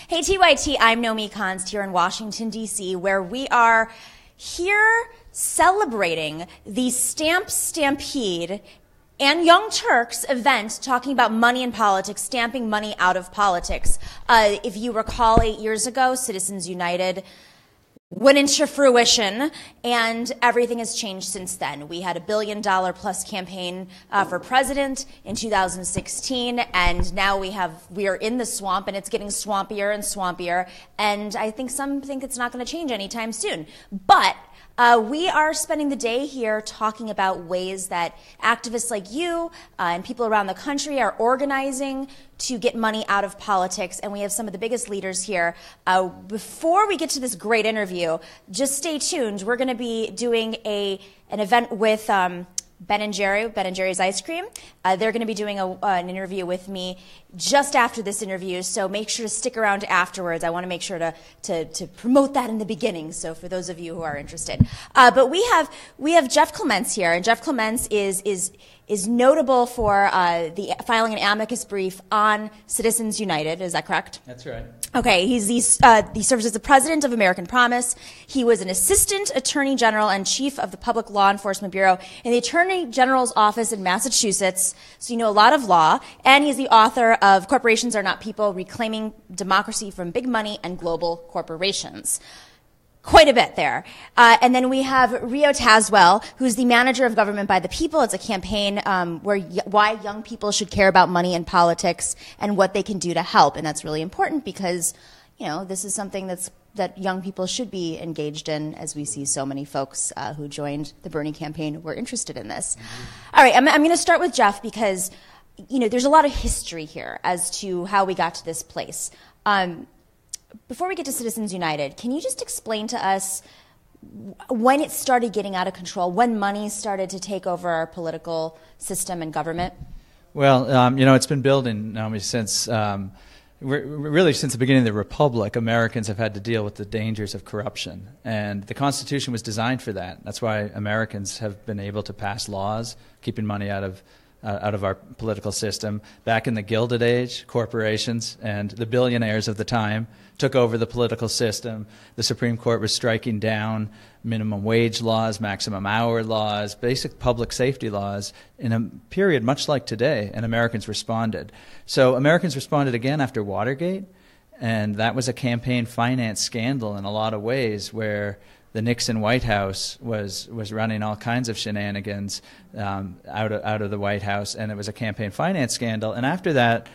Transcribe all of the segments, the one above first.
Hey TYT, I'm Nomiki Konst here in Washington, D.C., where we are here celebrating the Stamp Stampede and Young Turks event talking about money in politics, stamping money out of politics. If you recall, 8 years ago, Citizens United went into fruition, and everything has changed since then. We had a $1 billion plus campaign for president in 2016, and now we are in the swamp, and it's getting swampier and swampier, and I think some think it's not going to change anytime soon. But we are spending the day here talking about ways that activists like you and people around the country are organizing to get money out of politics, and we have some of the biggest leaders here. Before we get to this great interview, just stay tuned. We're going to be doing an event with Ben & Jerry's Ice Cream. They're going to be doing an interview with me just after this interview, so make sure to stick around afterwards. I want to make sure to promote that in the beginning, so for those of you who are interested. But we have Jeff Clements here, and Jeff Clements is notable for filing an amicus brief on Citizens United. Is that correct? That's right. Okay, he serves as the president of American Promise. He was an assistant attorney general and chief of the Public Law Enforcement Bureau in the Attorney General's office in Massachusetts, so you know a lot of law. And he's the author of Corporations Are Not People, Reclaiming Democracy from Big Money and Global Corporations. Quite a bit there. And then we have Rio Tazwell, who's the manager of Government by the People. It's a campaign why young people should care about money and politics and what they can do to help. And that's really important because, you know, this is something that young people should be engaged in, as we see so many folks who joined the Bernie campaign were interested in this. All right, I'm going to start with Jeff because, you know, there's a lot of history here as to how we got to this place. Before we get to Citizens United, can you just explain to us when it started getting out of control, when money started to take over our political system and government? Well, you know, it's been building, Naomi, since really since the beginning of the Republic. Americans have had to deal with the dangers of corruption, and the Constitution was designed for that. That's why Americans have been able to pass laws keeping money out of our political system. Back in the Gilded Age, corporations and the billionaires of the time took over the political system. The Supreme Court was striking down minimum wage laws, maximum hour laws, basic public safety laws in a period much like today, and Americans responded. So Americans responded again after Watergate, and that was a campaign finance scandal in a lot of ways where the Nixon White House was running all kinds of shenanigans out of the White House, and it was a campaign finance scandal. And after that,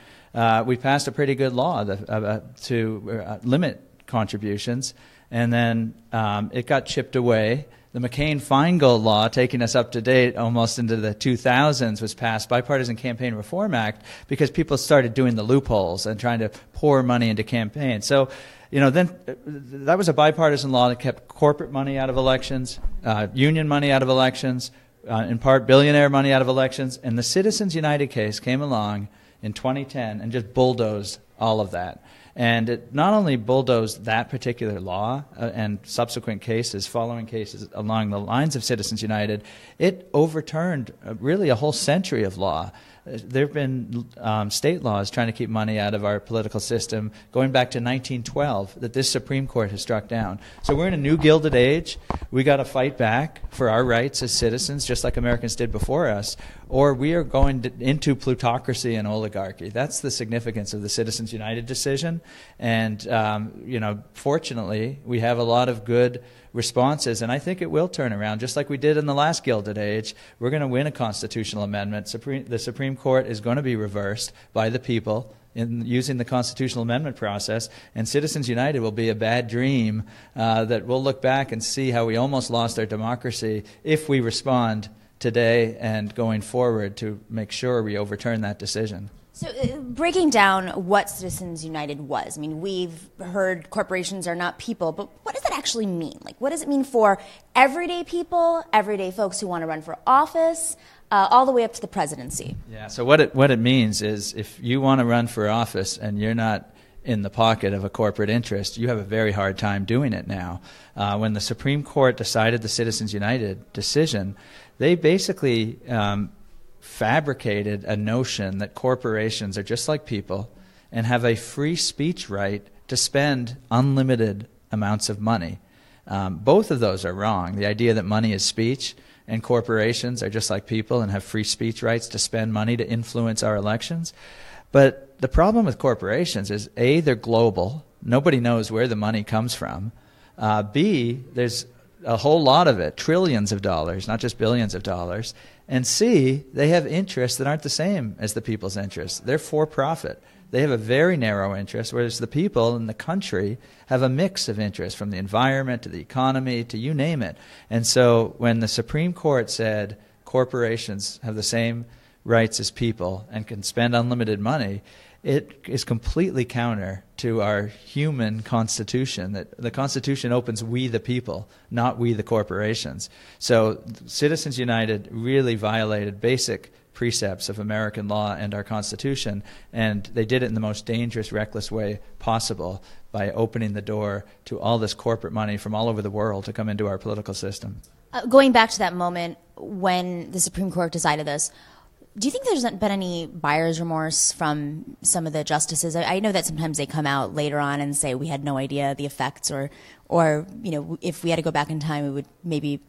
we passed a pretty good law to limit contributions, and then it got chipped away. The McCain-Feingold law, taking us up to date almost into the 2000s, was passed, Bipartisan Campaign Reform Act, because people started doing the loopholes and trying to pour money into campaigns. So, you know, then that was a bipartisan law that kept corporate money out of elections, union money out of elections, in part billionaire money out of elections, and the Citizens United case came along in 2010 and just bulldozed all of that. And it not only bulldozed that particular law and subsequent cases, following cases along the lines of Citizens United, it overturned really a whole century of law. There have been state laws trying to keep money out of our political system going back to 1912 that this Supreme Court has struck down. So we're in a new Gilded Age. We got to fight back for our rights as citizens, just like Americans did before us, or we are going into plutocracy and oligarchy. That's the significance of the Citizens United decision. And, you know, fortunately, we have a lot of good responses, and I think it will turn around, just like we did in the last Gilded Age. We're going to win a constitutional amendment. The Supreme Court is going to be reversed by the people in using the constitutional amendment process, and Citizens United will be a bad dream that we'll look back and see how we almost lost our democracy if we respond today and going forward to make sure we overturn that decision. So breaking down what Citizens United was, I mean, we've heard corporations are not people, but what does that actually mean? Like, what does it mean for everyday people, everyday folks who want to run for office, all the way up to the presidency? Yeah, so what it means is if you want to run for office and you're not in the pocket of a corporate interest, you have a very hard time doing it now. When the Supreme Court decided the Citizens United decision, they basically fabricated a notion that corporations are just like people and have a free speech right to to spend unlimited amounts of money. Both of those are wrong. The idea that money is speech and corporations are just like people and have free speech rights to spend money to influence our elections. But the problem with corporations is, A, they're global. Nobody knows where the money comes from. B, there's a whole lot of it, trillions of dollars, not just billions of dollars. And C, they have interests that aren't the same as the people's interests. They're for profit. They have a very narrow interest, whereas the people in the country have a mix of interests, from the environment to the economy to you name it. And so when the Supreme Court said corporations have the same rights as people and can spend unlimited money, it is completely counter to our human constitution. That the Constitution opens we the people, not we the corporations. So Citizens United really violated basic precepts of American law and our Constitution, and they did it in the most dangerous, reckless way possible by opening the door to all this corporate money from all over the world to come into our political system. Going back to that moment when the Supreme Court decided this, do you think there's been any buyer's remorse from some of the justices? I know that sometimes they come out later on and say we had no idea the effects, or if we had to go back in time, we would maybe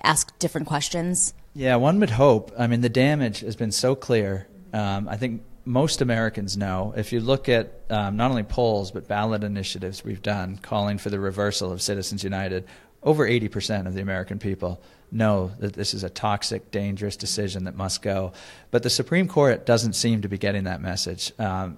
ask different questions. Yeah, one would hope. I mean, the damage has been so clear. I think most Americans know. If you look at not only polls but ballot initiatives we've done calling for the reversal of Citizens United, over 80% of the American people know that this is a toxic, dangerous decision that must go. But the Supreme Court doesn't seem to be getting that message.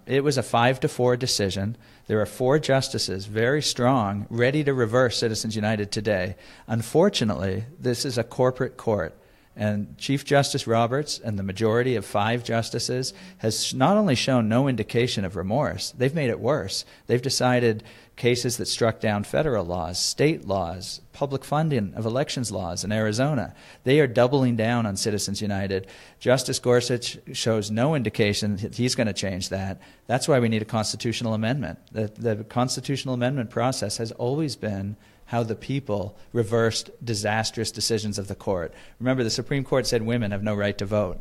It was a 5-4 decision. There are 4 justices, very strong, ready to reverse Citizens United today. Unfortunately, this is a corporate court. And Chief Justice Roberts and the majority of 5 justices has not only shown no indication of remorse, they've made it worse. They've decided cases that struck down federal laws, state laws, public funding of elections laws in Arizona. They are doubling down on Citizens United. Justice Gorsuch shows no indication that he's going to change that. That's why we need a constitutional amendment. The constitutional amendment process has always been how the people reversed disastrous decisions of the court. Remember, the Supreme Court said women have no right to vote.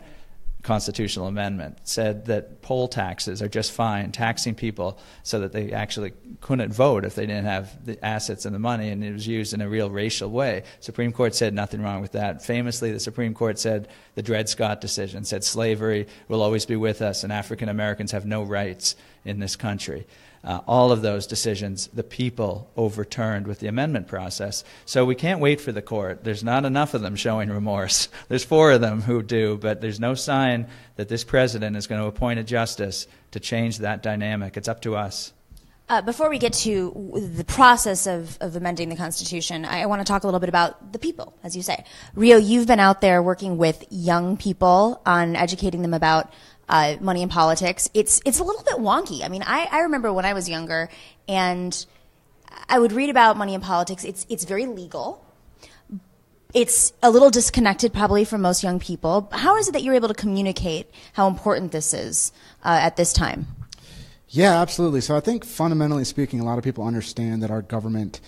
Constitutional amendment said that poll taxes are just fine, taxing people so that they actually couldn't vote if they didn't have the assets and the money, and it was used in a real racial way. Supreme Court said nothing wrong with that. Famously, the Supreme Court said the Dred Scott decision said slavery will always be with us and African Americans have no rights in this country. All of those decisions, the people overturned with the amendment process. So we can't wait for the court. There's not enough of them showing remorse. There's 4 of them who do, but there's no sign that this president is going to appoint a justice to change that dynamic. It's up to us. Before we get to the process of amending the Constitution, I want to talk a little bit about the people, as you say. Rio, you've been out there working with young people on educating them about money in politics. It's a little bit wonky. I mean, I remember when I was younger and I would read about money in politics. It's very legal. It's a little disconnected probably from most young people. How is it that you're able to communicate how important this is at this time? Yeah, absolutely. So I think fundamentally speaking, a lot of people understand that our government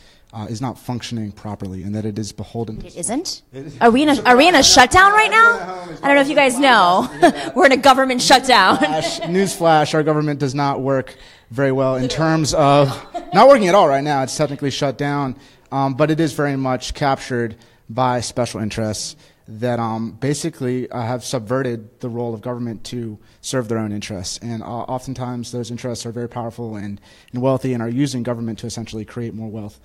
is not functioning properly and that it is beholden. It isn't? Are we in a shutdown right now? I don't know if you guys know. We're in a government shutdown. Newsflash, our government does not work very well in terms of not working at all right now. It's technically shut down, but it is very much captured by special interests that basically have subverted the role of government to serve their own interests. And oftentimes those interests are very powerful and wealthy and are using government to essentially create more wealth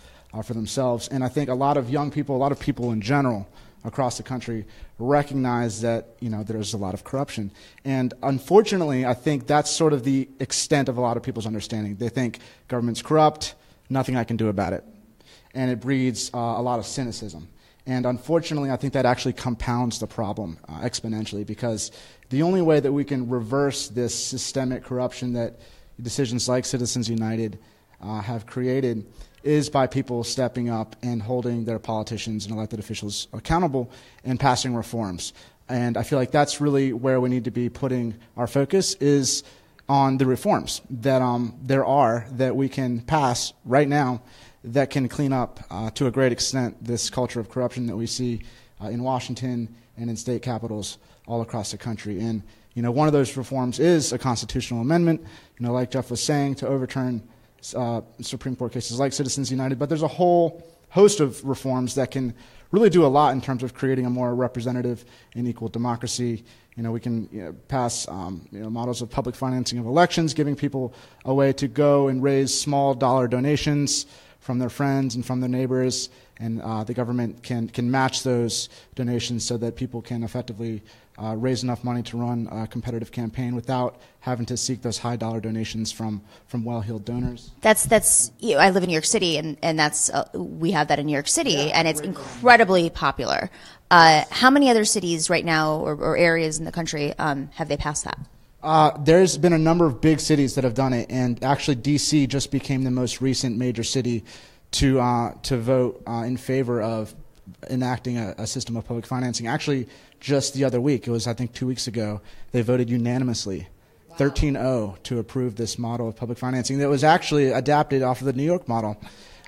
for themselves. And I think a lot of young people, a lot of people in general across the country recognize that, there's a lot of corruption. And unfortunately, I think that's sort of the extent of a lot of people's understanding. They think government's corrupt, nothing I can do about it. And it breeds a lot of cynicism. And unfortunately, I think that actually compounds the problem exponentially, because the only way that we can reverse this systemic corruption that decisions like Citizens United have created is by people stepping up and holding their politicians and elected officials accountable and passing reforms. And I feel like that's really where we need to be putting our focus, is on the reforms that there are that we can pass right now that can clean up, to a great extent, this culture of corruption that we see in Washington and in state capitals all across the country. And, one of those reforms is a constitutional amendment, like Jeff was saying, to overturn Supreme Court cases like Citizens United, but there's a whole host of reforms that can really do a lot in terms of creating a more representative and equal democracy. We can pass models of public financing of elections, giving people a way to go and raise small dollar donations from their friends and from their neighbors, and the government can match those donations so that people can effectively raise enough money to run a competitive campaign without having to seek those high dollar donations from well-heeled donors. That's I live in New York City, and that's we have that in New York City, and it's incredibly popular. How many other cities right now or areas in the country have they passed that? There's been a number of big cities that have done it, and actually D.C. just became the most recent major city to vote in favor of enacting a system of public financing. Actually, just the other week, it was I think 2 weeks ago, they voted unanimously, 13-0, to approve this model of public financing that was actually adapted off of the New York model.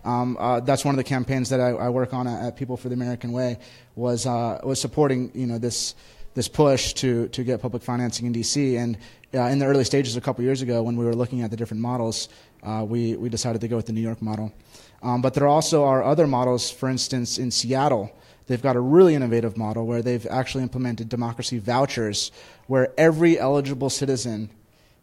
That's one of the campaigns that I work on at People for the American Way, was supporting this push to get public financing in D.C. And in the early stages a couple years ago, when we were looking at the different models, we decided to go with the New York model. But there also are other models. For instance, in Seattle, they've got a really innovative model where they've actually implemented democracy vouchers, where every eligible citizen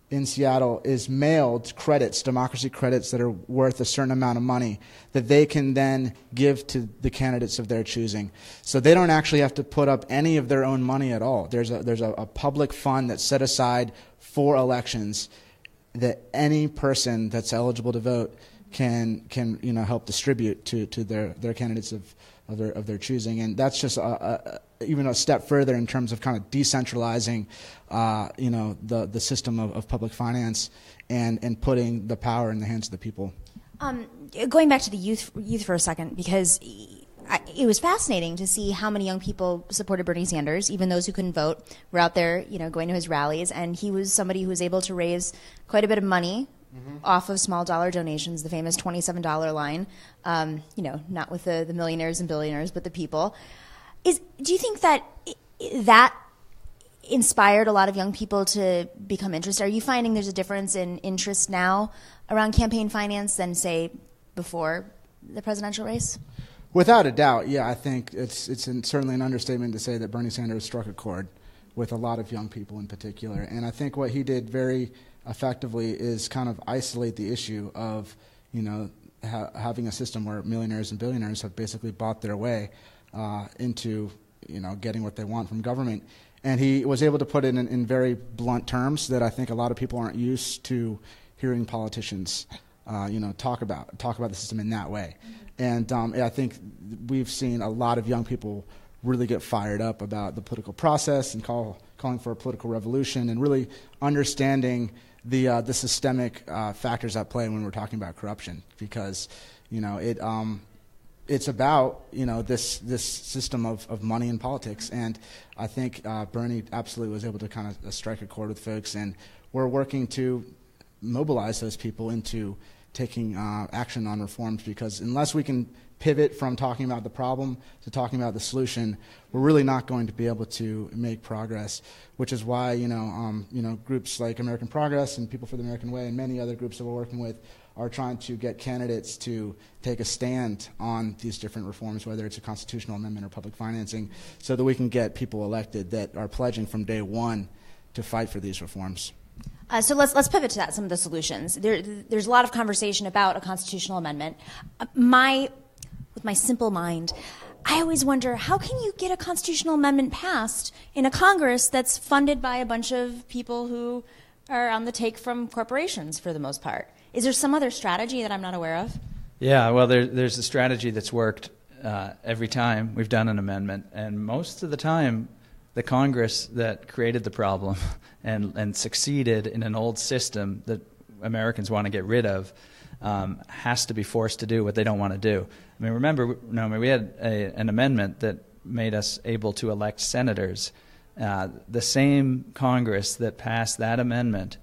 in Seattle is mailed credits, democracy credits that are worth a certain amount of money that they can then give to the candidates of their choosing. So they don't actually have to put up any of their own money at all. There's a public fund that's set aside for elections that any person that's eligible to vote can help distribute to their candidates of their choosing. And that's just even a step further in terms of kind of decentralizing the system of public finance and putting the power in the hands of the people. Going back to the youth for a second, because it was fascinating to see how many young people supported Bernie Sanders, even those who couldn't vote were out there, going to his rallies, and he was somebody who was able to raise quite a bit of money off of small dollar donations, the famous $27 line, not with the millionaires and billionaires, but the people. Do you think that inspired a lot of young people to become interested? Are you finding there's a difference in interest now around campaign finance than, say, before the presidential race? Without a doubt, yeah. I think it's certainly an understatement to say that Bernie Sanders struck a chord with a lot of young people in particular. And I think what he did very effectively is kind of isolate the issue of, having a system where millionaires and billionaires have basically bought their way into, getting what they want from government. And he was able to put it in very blunt terms that I think a lot of people aren't used to hearing politicians, talk about the system in that way. And I think we've seen a lot of young people really get fired up about the political process and calling for a political revolution and really understanding the systemic factors at play when we're talking about corruption, because it's about this system of money in politics. And I think Bernie absolutely was able to kind of strike a chord with folks, and we're working to mobilize those people into taking action on reforms, because unless we can pivot from talking about the problem to talking about the solution, we're really not going to be able to make progress, which is why groups like American Progress and People for the American Way and many other groups that we're working with are trying to get candidates to take a stand on these different reforms, whether it's a constitutional amendment or public financing, so that we can get people elected that are pledging from day one to fight for these reforms. So let's pivot to that, some of the solutions. There's a lot of conversation about a constitutional amendment. With my simple mind, I always wonder, how can you get a constitutional amendment passed in a Congress that's funded by a bunch of people who are on the take from corporations for the most part? Is there some other strategy that I'm not aware of? Yeah, well, there's a strategy that's worked every time we've done an amendment, and most of the time the Congress that created the problem and succeeded in an old system that Americans want to get rid of has to be forced to do what they don't want to do. I mean, remember, Naomi, we had an amendment that made us able to elect senators. The same Congress that passed that amendment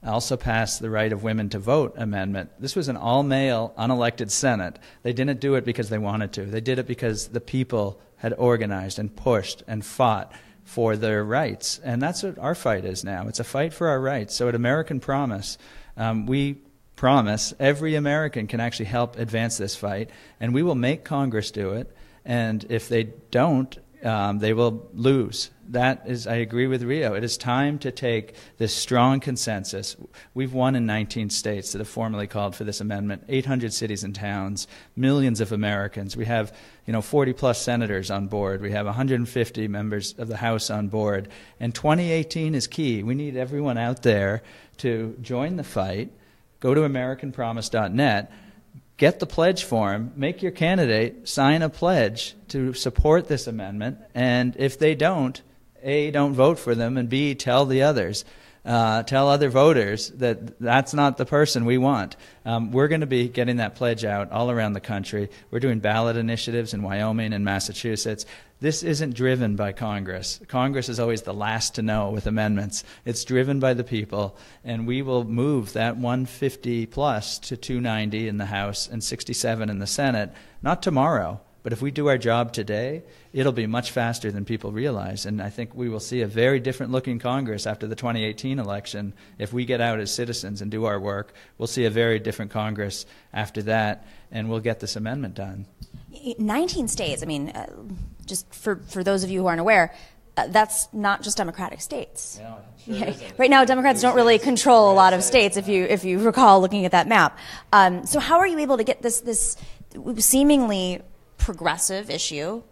also passed the right of women to vote amendment. This was an all-male, unelected Senate. They didn't do it because they wanted to. They did it because the people had organized and pushed and fought for their rights. And that's what our fight is now. It's a fight for our rights. So at American Promise, we promise, every American can actually help advance this fight, and we will make Congress do it. And if they don't, they will lose. That is, I agree with Rio. It is time to take this strong consensus. We've won in 19 states that have formally called for this amendment, 800 cities and towns, millions of Americans. We have 40-plus senators on board. We have 150 members of the House on board. And 2018 is key. We need everyone out there to join the fight. Go to AmericanPromise.net. Get the pledge form, make your candidate sign a pledge to support this amendment, and if they don't, A, don't vote for them, and B, tell the others. Tell other voters that that's not the person we want. We're going to be getting that pledge out all around the country. We're doing ballot initiatives in Wyoming and Massachusetts. This isn't driven by Congress. Congress is always the last to know with amendments. It's driven by the people, and we will move that 150 plus to 290 in the House and 67 in the Senate, not tomorrow. But if we do our job today, it'll be much faster than people realize. And I think we will see a very different looking Congress after the 2018 election. If we get out as citizens and do our work, we'll see a very different Congress after that, and we'll get this amendment done. 19 states, I mean, just for those of you who aren't aware, that's not just Democratic states. No, sure Right now, Democrats don't really control a lot of states, if you recall looking at that map. So how are you able to get this seemingly progressive issue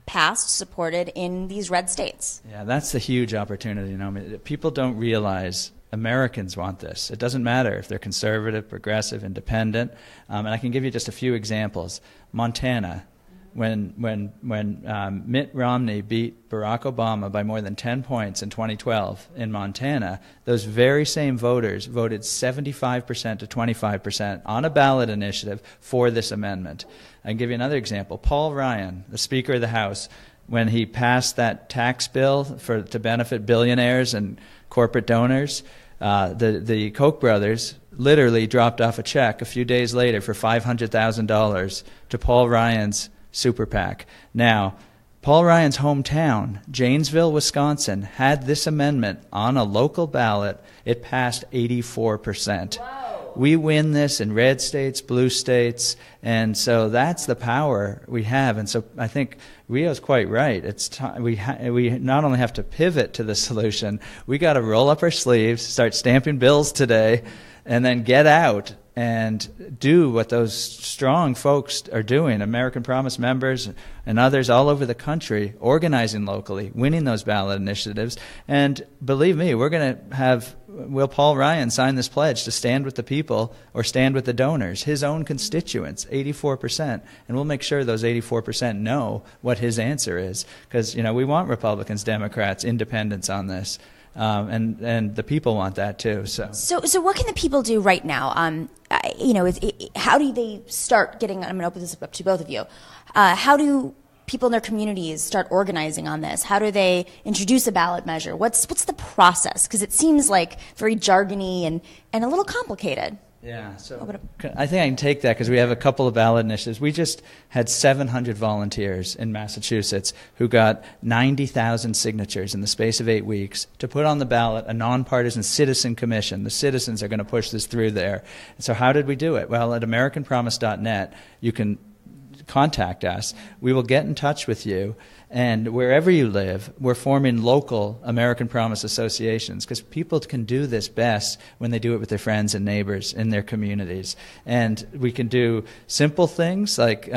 passed, supported in these red states? Yeah, that's the huge opportunity. People don't realize Americans want this. It doesn't matter if they're conservative, progressive, independent. And I can give you just a few examples. Montana, when Mitt Romney beat Barack Obama by more than 10 points in 2012 in Montana, those very same voters voted 75% to 25% on a ballot initiative for this amendment. I can give you another example. Paul Ryan, the Speaker of the House, when he passed that tax bill to benefit billionaires and corporate donors, the Koch brothers literally dropped off a check a few days later for $500,000 to Paul Ryan's super PAC. Now, Paul Ryan's hometown, Janesville, Wisconsin, had this amendment on a local ballot. It passed 84%. Wow. We win this in red states, blue states, and so that's the power we have. And so I think Rio's quite right. It's we not only have to pivot to the solution, we got to roll up our sleeves, start stamping bills today, and then get out and do what those strong folks are doing, American Promise members and others all over the country, organizing locally, winning those ballot initiatives. And believe me, we're going to have Paul Ryan sign this pledge to stand with the people or stand with the donors, his own constituents, 84%. And we'll make sure those 84% know what his answer is. Because, we want Republicans, Democrats, independents on this. And the people want that too. So what can the people do right now? How do they start getting? I'm going to open this up to both of you. How do people in their communities start organizing on this? How do they introduce a ballot measure? What's the process? Because it seems like very jargony and a little complicated. Yeah, so I think I can take that because we have a couple of ballot initiatives. We just had 700 volunteers in Massachusetts who got 90,000 signatures in the space of 8 weeks to put on the ballot a nonpartisan citizen commission. The citizens are going to push this through there. And so how did we do it? Well, at AmericanPromise.net, you can contact us. We will get in touch with you. And wherever you live, we're forming local American Promise associations because people can do this best when they do it with their friends and neighbors in their communities. And we can do simple things like,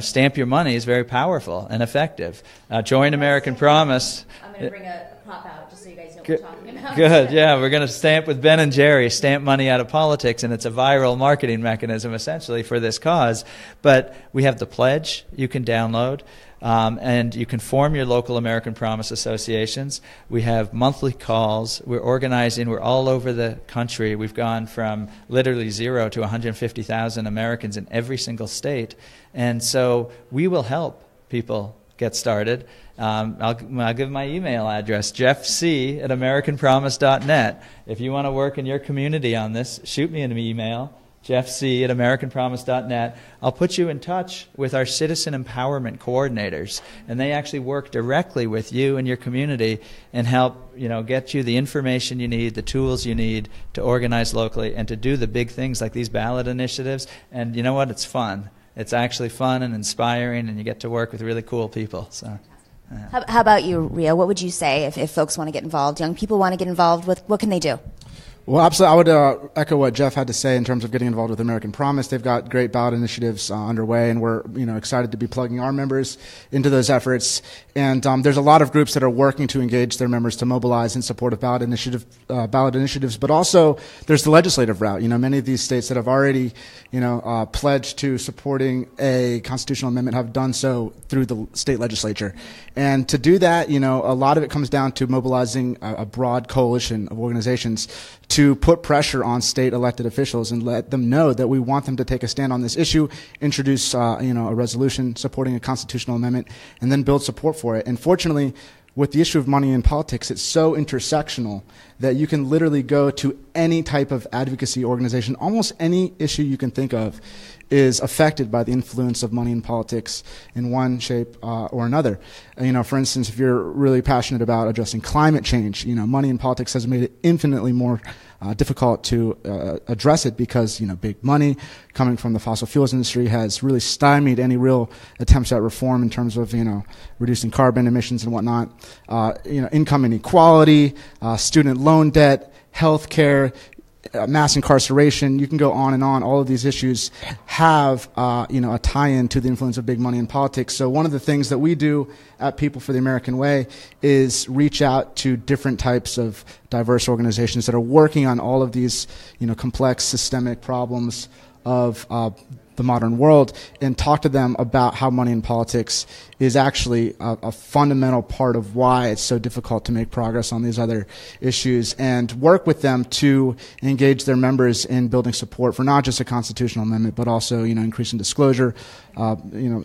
stamp your money is very powerful and effective. Join American Promise. I'm going to bring a prop out just so you guys know what we're talking about. Good, yeah. We're going to stamp with Ben and Jerry, stamp money out of politics, and it's a viral marketing mechanism essentially for this cause. But we have the pledge you can download. And you can form your local American Promise associations. We have monthly calls. We're organizing. We're all over the country. We've gone from literally 0 to 150,000 Americans in every single state. And so we will help people get started. I'll give my email address, jeffc@americanpromise.net. If you want to work in your community on this, shoot me an email. Jeff C. at AmericanPromise.net. I'll put you in touch with our citizen empowerment coordinators, and they actually work directly with you and your community and help, get you the information you need, the tools you need to organize locally and to do the big things like these ballot initiatives. And you know what? It's fun. It's actually fun and inspiring, and you get to work with really cool people. So. How about you, Rio? What would you say if folks want to get involved, young people want to get involved with, what can they do? Well, absolutely. I would echo what Jeff had to say in terms of getting involved with American Promise. They've got great ballot initiatives underway, and we're excited to be plugging our members into those efforts. And there's a lot of groups that are working to engage their members to mobilize in support of ballot initiatives. But also, there's the legislative route. Many of these states that have already pledged to supporting a constitutional amendment have done so through the state legislature. And to do that, a lot of it comes down to mobilizing a broad coalition of organizations to put pressure on state elected officials and let them know that we want them to take a stand on this issue, introduce a resolution supporting a constitutional amendment, and then build support for it. And fortunately, with the issue of money in politics, it's so intersectional that you can literally go to any type of advocacy organization. Almost any issue you can think of is affected by the influence of money in politics in one shape or another. For instance, if you're really passionate about addressing climate change, money in politics has made it infinitely more difficult to address it because, big money coming from the fossil fuels industry has really stymied any real attempts at reform in terms of, reducing carbon emissions and whatnot. Income inequality, student loan debt, health care, mass incarceration, you can go on and on. All of these issues have, a tie-in to the influence of big money in politics. So one of the things that we do at People for the American Way is reach out to different types of diverse organizations that are working on all of these, complex systemic problems of the modern world and talk to them about how money in politics is actually a fundamental part of why it's so difficult to make progress on these other issues, and work with them to engage their members in building support for not just a constitutional amendment, but also, increasing disclosure,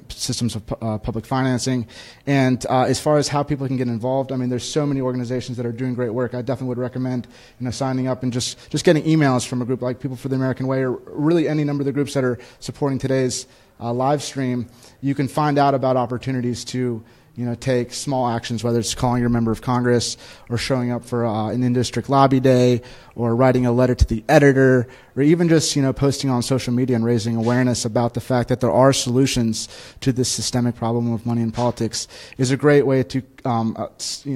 systems of public financing. And as far as how people can get involved, there's so many organizations that are doing great work. I definitely would recommend, signing up and just getting emails from a group like People for the American Way, or really any number of the groups that are supporting today's live stream. You can find out about opportunities to take small actions, whether it's calling your member of Congress or showing up for an in-district lobby day or writing a letter to the editor, or even just, posting on social media and raising awareness about the fact that there are solutions to this systemic problem of money in politics is a great way to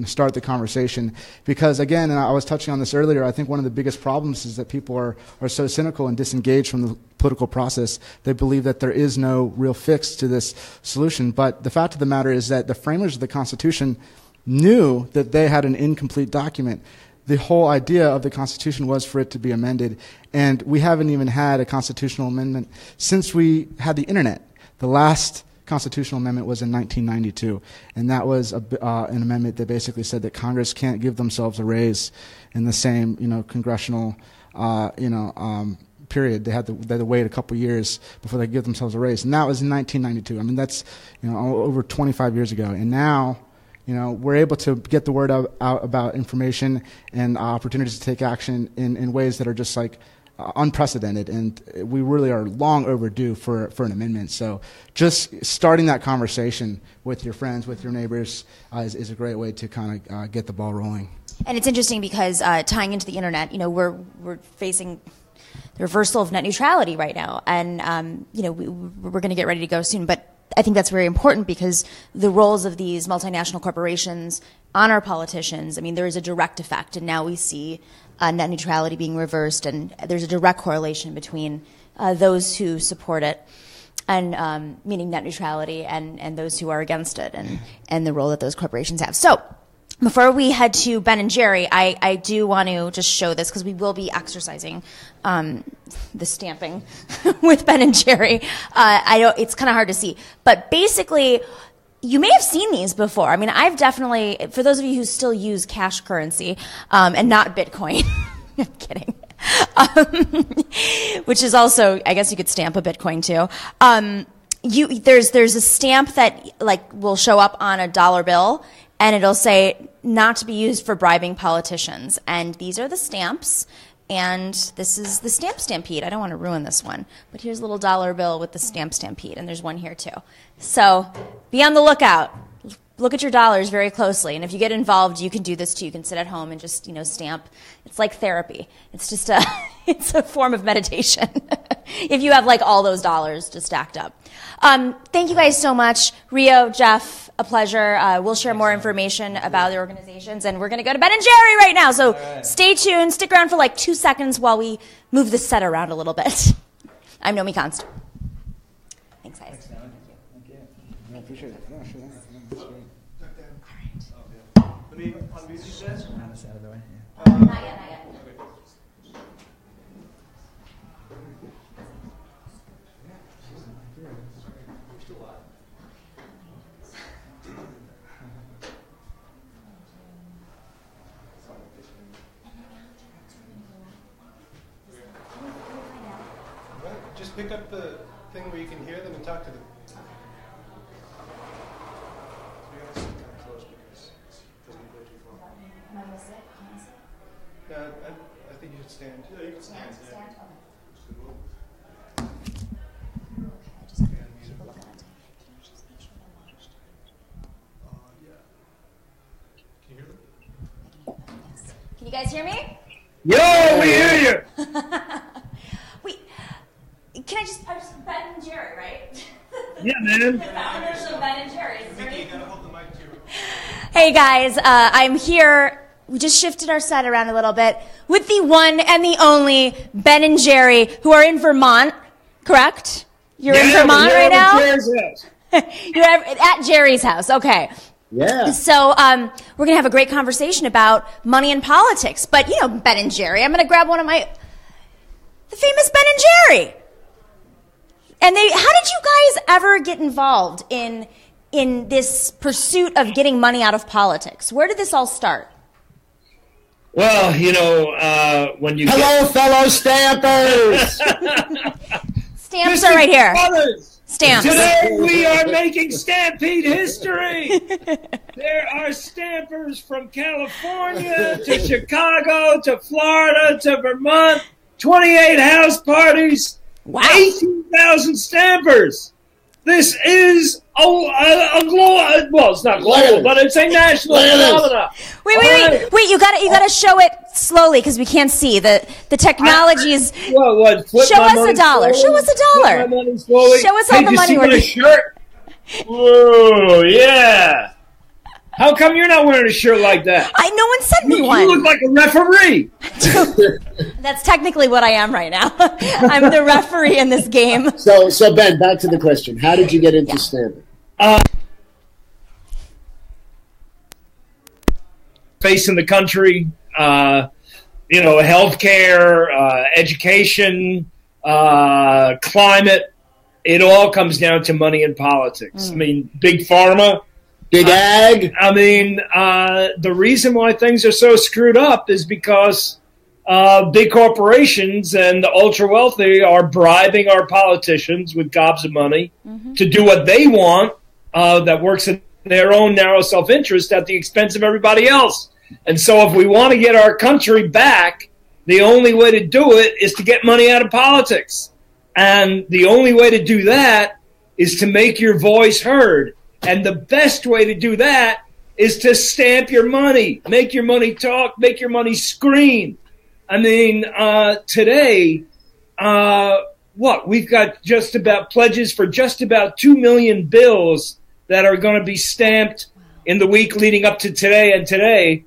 start the conversation. Because again, and I was touching on this earlier, I think one of the biggest problems is that people are so cynical and disengaged from the political process. They believe that there is no real fix to this solution. But the fact of the matter is that the framers of the Constitution knew that they had an incomplete document. The whole idea of the Constitution was for it to be amended, and we haven't even had a constitutional amendment since we had the internet. The last constitutional amendment was in 1992, and that was an amendment that basically said that Congress can't give themselves a raise in the same, congressional, period. They had to wait a couple years before they could give themselves a raise, and that was in 1992. That's over 25 years ago, and now we're able to get the word out about information and opportunities to take action in ways that are just unprecedented, and we really are long overdue for an amendment. So just starting that conversation with your friends, with your neighbors, is a great way to kind of get the ball rolling. And it's interesting because tying into the internet, we're facing the reversal of net neutrality right now, and we're going to get ready to go soon, but I think that's very important because the roles of these multinational corporations on our politicians, there is a direct effect, and now we see net neutrality being reversed, and there's a direct correlation between those who support it, and meaning net neutrality, and those who are against it, and the role that those corporations have. So before we head to Ben and Jerry, I do want to just show this because we will be exercising the stamping with Ben and Jerry. It's kind of hard to see, but basically, you may have seen these before. I've definitely, for those of you who still use cash currency and not Bitcoin, I'm kidding. Which is also, I guess you could stamp a Bitcoin too. There's a stamp that will show up on a dollar bill, and it'll say not to be used for bribing politicians. And these are the stamps. And this is the Stamp Stampede. I don't want to ruin this one, but here's a little dollar bill with the Stamp Stampede, and there's one here too. So be on the lookout. Look at your dollars very closely, and if you get involved, you can do this too. You can sit at home and just, stamp. It's like therapy. It's just it's a form of meditation. If you have like all those dollars just stacked up. Thank you guys so much. Rio, Jeff, a pleasure. We'll share more information about the organizations, and we're going to go to Ben and Jerry right now. So stay tuned. Stick around for like 2 seconds while we move the set around a little bit. I'm Nomiki Konst. Thanks, guys. Thank you. I appreciate it. Yeah, sure. Let me unmute you guys. Out of the way. Not yet. Just pick up the thing where you can hear them and talk to them. So you have to sit kind of close because it doesn't go too far. Am I going to sit? Can I sit? No, I think you should stand. Yeah, you can stand. Stand? Okay. Yeah. Can you hear them? Can you guys hear me? Yo, we hear you. Wait, can I just Ben and Jerry, right? Yeah, man. The founders of Ben and Jerry. Nikki, you gotta hold the mic too. Hey guys, I'm here. We just shifted our set around a little bit with the one and the only Ben and Jerry, who are in Vermont, correct? You're in Vermont right now? You're at Jerry's house, okay. Yeah. So we're going to have a great conversation about money and politics. But, Ben and Jerry, I'm going to grab one of the famous Ben and Jerry. And how did you guys ever get involved in this pursuit of getting money out of politics? Where did this all start? Well, when you Hello, fellow stampers! Stamps are right here. Brothers, Stamps. today we are making Stampede history. There are stampers from California to Chicago to Florida to Vermont. 28 house parties. Wow. 18,000 stampers. This is a global, well, it's not global, but it's a national phenomenon. Wait, you gotta show it slowly because we can't see. The technology is. What? Show us a dollar. Show us a dollar. Flip my money slowly. Show us all the money we're we're getting. Shirt. Whoa, yeah. How come you're not wearing a shirt like that? No one sent me one. You look like a referee. That's technically what I am right now. I'm the referee in this game. So Ben, back to the question. How did you get into stamping? Facing the country, healthcare, education, climate. It all comes down to money and politics. I mean, big pharma. Big ag? I mean, the reason why things are so screwed up is because big corporations and the ultra-wealthy are bribing our politicians with gobs of money to do what they want that works in their own narrow self-interest at the expense of everybody else. And so if we want to get our country back, the only way to do it is to get money out of politics. And the only way to do that is to make your voice heard. And the best way to do that is to stamp your money, make your money talk, make your money scream. I mean, today, we've got just about pledges for just about 2 million bills that are going to be stamped in the week leading up to today and today.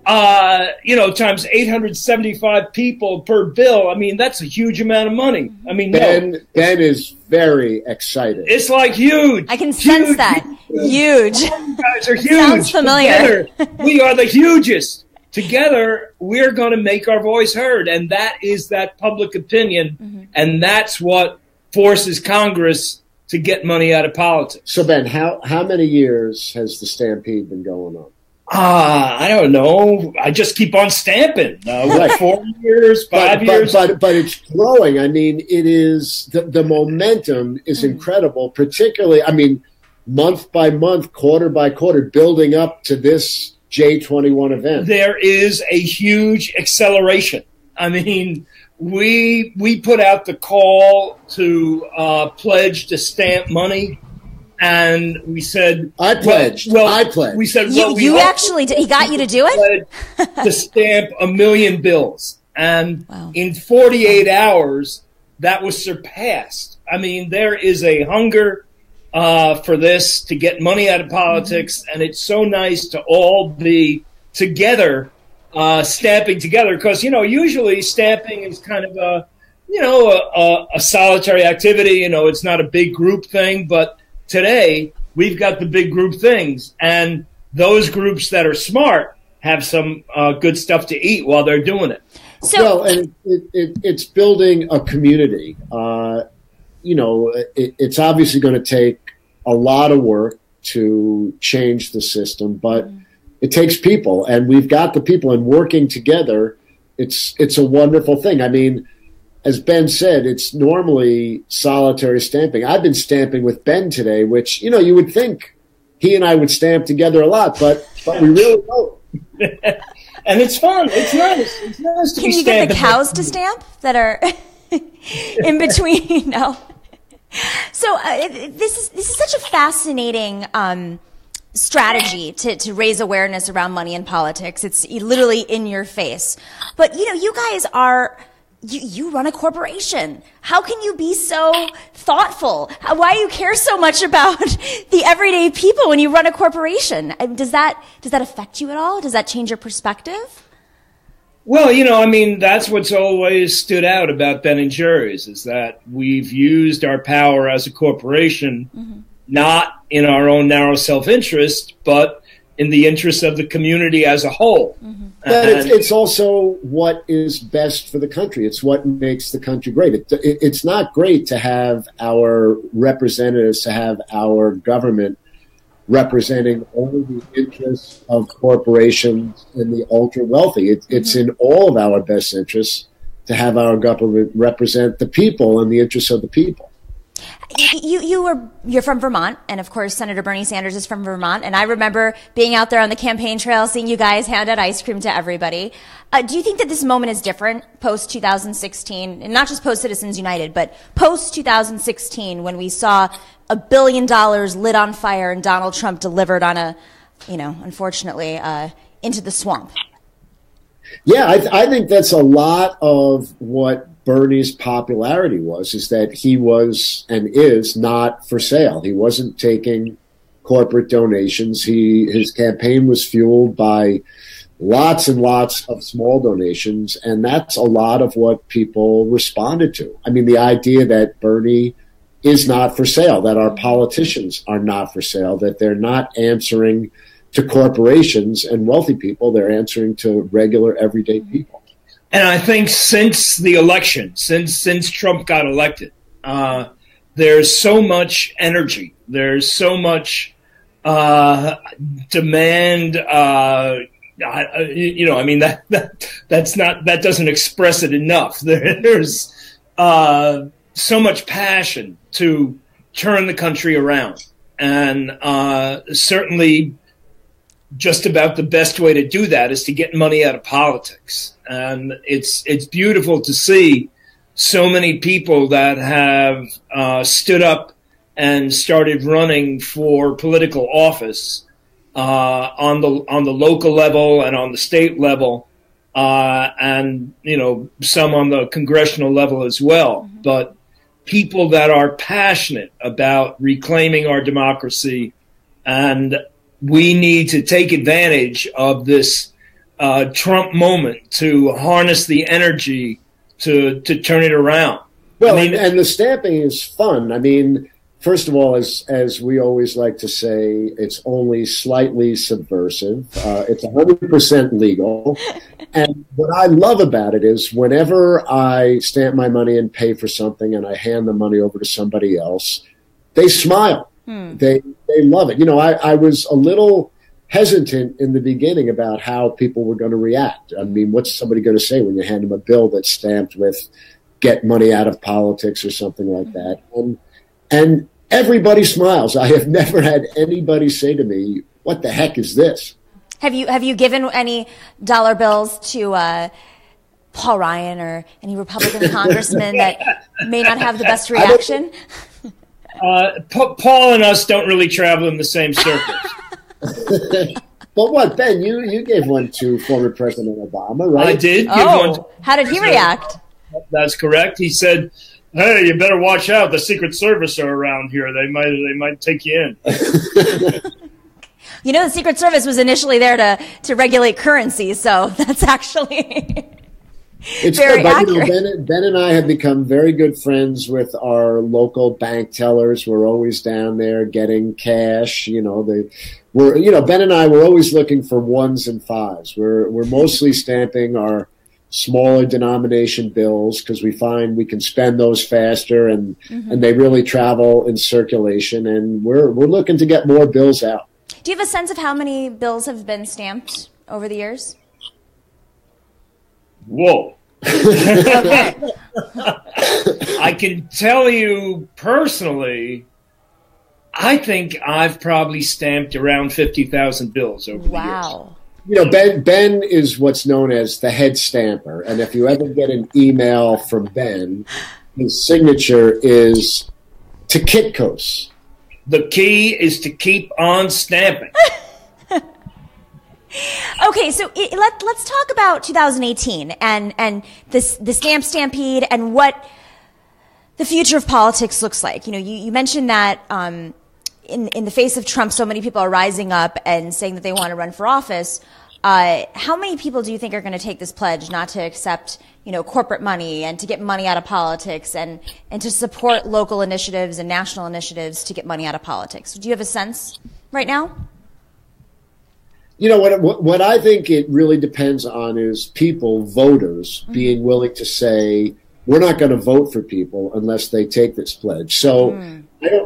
Times 875 people per bill. I mean, that's a huge amount of money. I mean, Ben is very excited. It's like huge. I can sense that. Huge. You guys are huge. Sounds familiar. Together, we are the hugest. Together, we're going to make our voice heard, and that is that public opinion, and that's what forces Congress to get money out of politics. So Ben, how many years has the stampede been going on? I don't know. I just keep on stamping. 4 years, 5 years. But it's growing. I mean, it is the momentum is incredible. Particularly, I mean, month by month, quarter by quarter, building up to this J21 event. There is a huge acceleration. I mean, we put out the call to pledge to stamp money, and we said, I pledged. I pledged. We said, you actually did. He got you to do it? To stamp 1 million bills. And in 48 hours, that was surpassed. I mean, there is a hunger for this, to get money out of politics, and it's so nice to all be together, stamping together, because, usually stamping is kind of a solitary activity. It's not a big group thing, but today we've got the big group things, and those groups that are smart have some good stuff to eat while they're doing it. So, and it's building a community. It's obviously going to take a lot of work to change the system, but it takes people, and we've got the people, and working together, it's a wonderful thing. I mean, as Ben said, it's normally solitary stamping. I've been stamping with Ben today, which, you would think he and I would stamp together a lot, but we really don't. And it's fun. It's nice. It's nice to Can be you get the cows to stamp that are in between? No. So this is such a fascinating strategy to raise awareness around money in politics. It's literally in your face. But, you guys are... You run a corporation. How can you be so thoughtful? Why do you care so much about the everyday people when you run a corporation? Does that affect you at all? Does that change your perspective? Well, that's what's always stood out about Ben & Jerry's, is that we've used our power as a corporation, not in our own narrow self-interest, but in the interest of the community as a whole. But it's also what is best for the country. It's what makes the country great. It's not great to have our representatives, to have our government representing only the interests of corporations and the ultra wealthy. It's in all of our best interests to have our government represent the people and the interests of the people. You're from Vermont, and of course Senator Bernie Sanders is from Vermont, and I remember being out there on the campaign trail, seeing you guys hand out ice cream to everybody. Do you think that this moment is different post 2016, and not just post Citizens United, but post 2016, when we saw $1 billion lit on fire and Donald Trump delivered on a, unfortunately, into the swamp? Yeah, I think that's a lot of what Bernie's popularity is that he was and is not for sale. He wasn't taking corporate donations. His campaign was fueled by lots and lots of small donations, and that's a lot of what people responded to. I mean, the idea that Bernie is not for sale, that our politicians are not for sale, that they're not answering to corporations and wealthy people, they're answering to regular, everyday people. And I think since the election, since Trump got elected, there's so much energy. There's so much demand. That doesn't express it enough. There's so much passion to turn the country around, and certainly, just about the best way to do that is to get money out of politics. And it's beautiful to see so many people that have stood up and started running for political office on the local level and on the state level, and some on the congressional level as well. But people that are passionate about reclaiming our democracy, and we need to take advantage of this Trump moment to harness the energy to turn it around. Well, and the stamping is fun. I mean, first of all, as we always like to say, it's only slightly subversive. It's 100% legal. And what I love about it is whenever I stamp my money and pay for something and I hand the money over to somebody else, they smile. They love it. I was a little hesitant in the beginning about how people were going to react. I mean, what's somebody going to say when you hand them a bill that's stamped with "get money out of politics" or something like that? And everybody smiles. I have never had anybody say to me, "What the heck is this?" Have you given any dollar bills to Paul Ryan or any Republican congressman that may not have the best reaction? Paul and us don't really travel in the same circles. But what, Ben, you gave one to former President Obama, right? I did give one. How did he react? That's correct. He said, "Hey, you better watch out. The Secret Service are around here. They might take you in." You know, the Secret Service was initially there to regulate currency, so that's actually it's very good, but, accurate. Ben and I have become very good friends with our local bank tellers. We're always down there getting cash. Ben and I were always looking for ones and fives. We're mostly stamping our smaller denomination bills because we find we can spend those faster and they really travel in circulation. And we're looking to get more bills out. Do you have a sense of how many bills have been stamped over the years? Whoa. Okay. I can tell you personally, I think I've probably stamped around 50,000 bills over the years. Wow. Ben is what's known as the head stamper. And if you ever get an email from Ben, his signature is to Kitkos. The key is to keep on stamping. Okay, so let's talk about 2018 and the stamp stampede and what the future of politics looks like. You mentioned that in the face of Trump, so many people are rising up and saying that they want to run for office. How many people do you think are going to take this pledge not to accept, corporate money and to get money out of politics and to support local initiatives and national initiatives to get money out of politics? Do you have a sense right now? What I think it really depends on is people, voters, being willing to say, we're not going to vote for people unless they take this pledge. So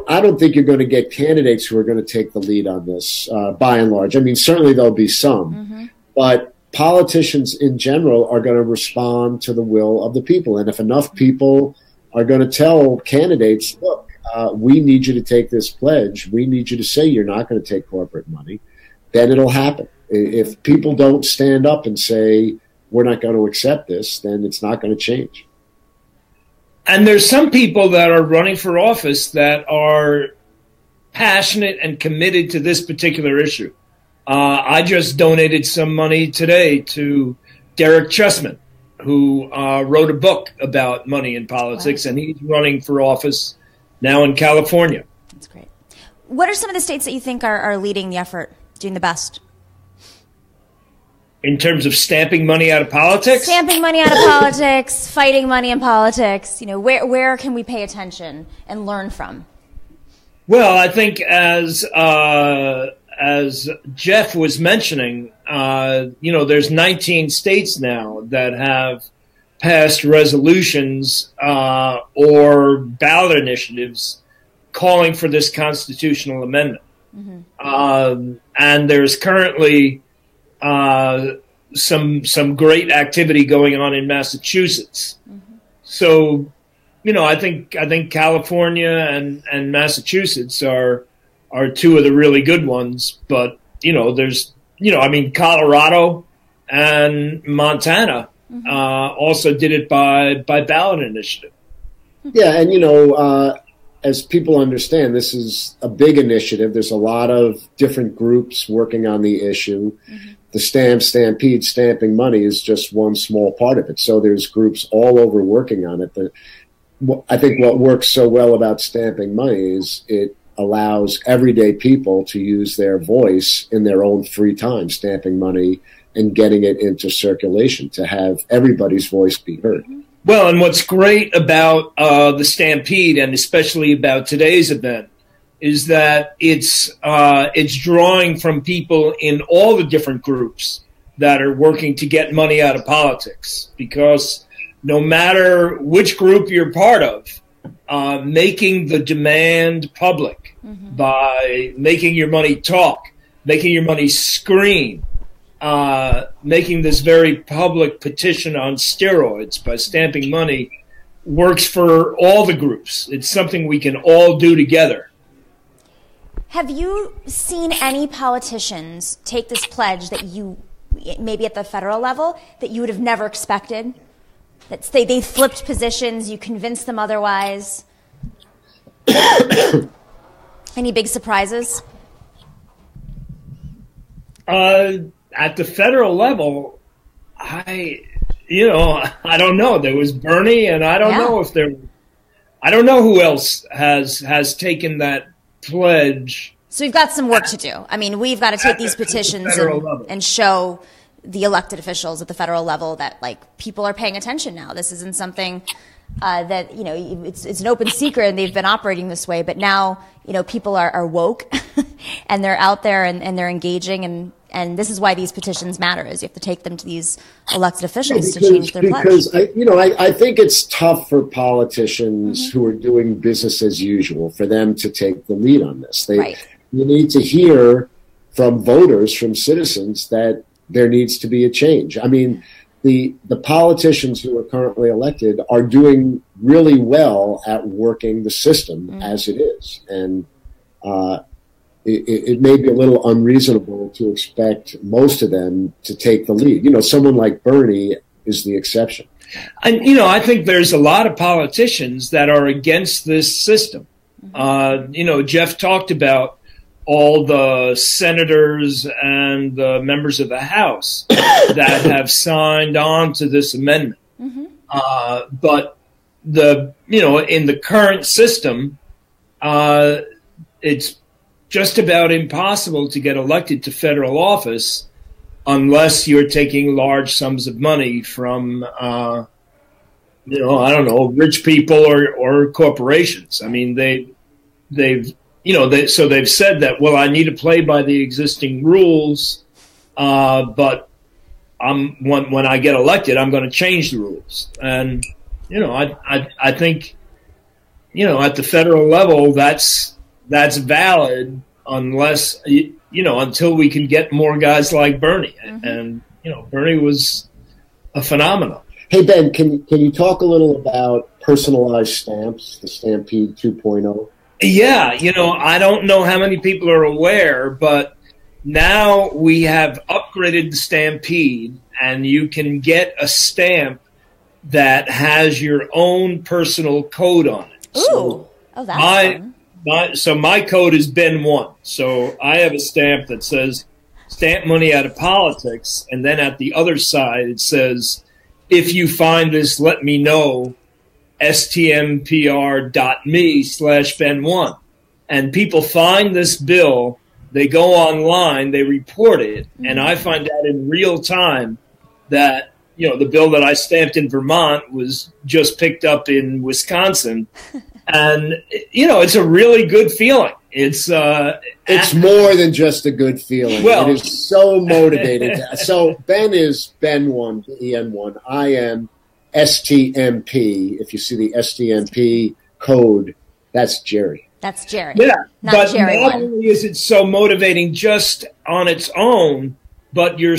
I don't think you're going to get candidates who are going to take the lead on this, by and large. I mean, certainly there'll be some, but politicians in general are going to respond to the will of the people. And if enough people are going to tell candidates, look, we need you to take this pledge, we need you to say you're not going to take corporate money, then it'll happen. If people don't stand up and say, we're not going to accept this, then it's not going to change. And there's some people that are running for office that are passionate and committed to this particular issue. I just donated some money today to Derek Chessman, who wrote a book about money in politics, and he's running for office now in California. That's great. What are some of the states that you think are leading the effort, doing the best? In terms of stamping money out of politics? Stamping money out of politics, fighting money in politics. Where can we pay attention and learn from? Well, I think as Jeff was mentioning, there's 19 states now that have passed resolutions or ballot initiatives calling for this constitutional amendment. And there's currently some great activity going on in Massachusetts. So, I think California and Massachusetts are two of the really good ones. But there's Colorado and Montana also did it by ballot initiative. Yeah, and as people understand, this is a big initiative. There's a lot of different groups working on the issue. The stampede, stamping money is just one small part of it. So there's groups all over working on it. I think what works so well about stamping money is it allows everyday people to use their voice in their own free time, stamping money and getting it into circulation to have everybody's voice be heard. Well, and what's great about the Stampede, and especially about today's event, is that it's drawing from people in all the different groups that are working to get money out of politics. Because no matter which group you're part of, making the demand public by making your money talk, making your money scream, making this very public petition on steroids by stamping money works for all the groups. It's something we can all do together. Have you seen any politicians take this pledge that you, maybe at the federal level, that you would have never expected they flipped positions, you convinced them otherwise? Any big surprises? At the federal level, I don't know. There was Bernie, and I don't know if I don't know who else has taken that pledge. So we've got some work to do. I mean, we've got to take these petitions and show the elected officials at the federal level that, like, people are paying attention now. This isn't something that, you know, it's an open secret and they've been operating this way. But now, you know, people are woke and they're out there and they're engaging. And this is why these petitions matter, is you have to take them to these elected officials to change their pledge. Because, I think it's tough for politicians who are doing business as usual for them to take the lead on this. You need to hear from voters, from citizens, that there needs to be a change. I mean, the politicians who are currently elected are doing really well at working the system as it is. And it may be a little unreasonable to expect most of them to take the lead. You know, someone like Bernie is the exception. And, you know, I think there's a lot of politicians that are against this system. You know, Jeff talked about all the senators and the members of the House that have signed on to this amendment. But in the current system, it's just about impossible to get elected to federal office unless you're taking large sums of money from, I don't know, rich people or corporations. I mean, they've said that, well, I need to play by the existing rules, but when I get elected, I'm going to change the rules. And, you know, I think, you know, at the federal level, that's valid unless, until we can get more guys like Bernie. And, you know, Bernie was a phenomenon. Hey, Ben, can you talk a little about personalized stamps, the Stampede 2.0? Yeah, you know, I don't know how many people are aware, but now we have upgraded the Stampede, and you can get a stamp that has your own personal code on it. Ooh, that's fun. So my code is Ben1. So I have a stamp that says "Stamp money out of politics," and then at the other side it says, "If you find this, let me know. stmpr.me/Ben1." And people find this bill, they go online, they report it, and I find out in real time that, you know, the bill that I stamped in Vermont was just picked up in Wisconsin. And, you know, it's a really good feeling. It's more than just a good feeling. Well, it is so motivated. So Ben is Ben1, BEN1. I am STMP. If you see the STMP code, that's Jerry. That's Jerry. Yeah, not Jerry. Not only is it so motivating just on its own, but you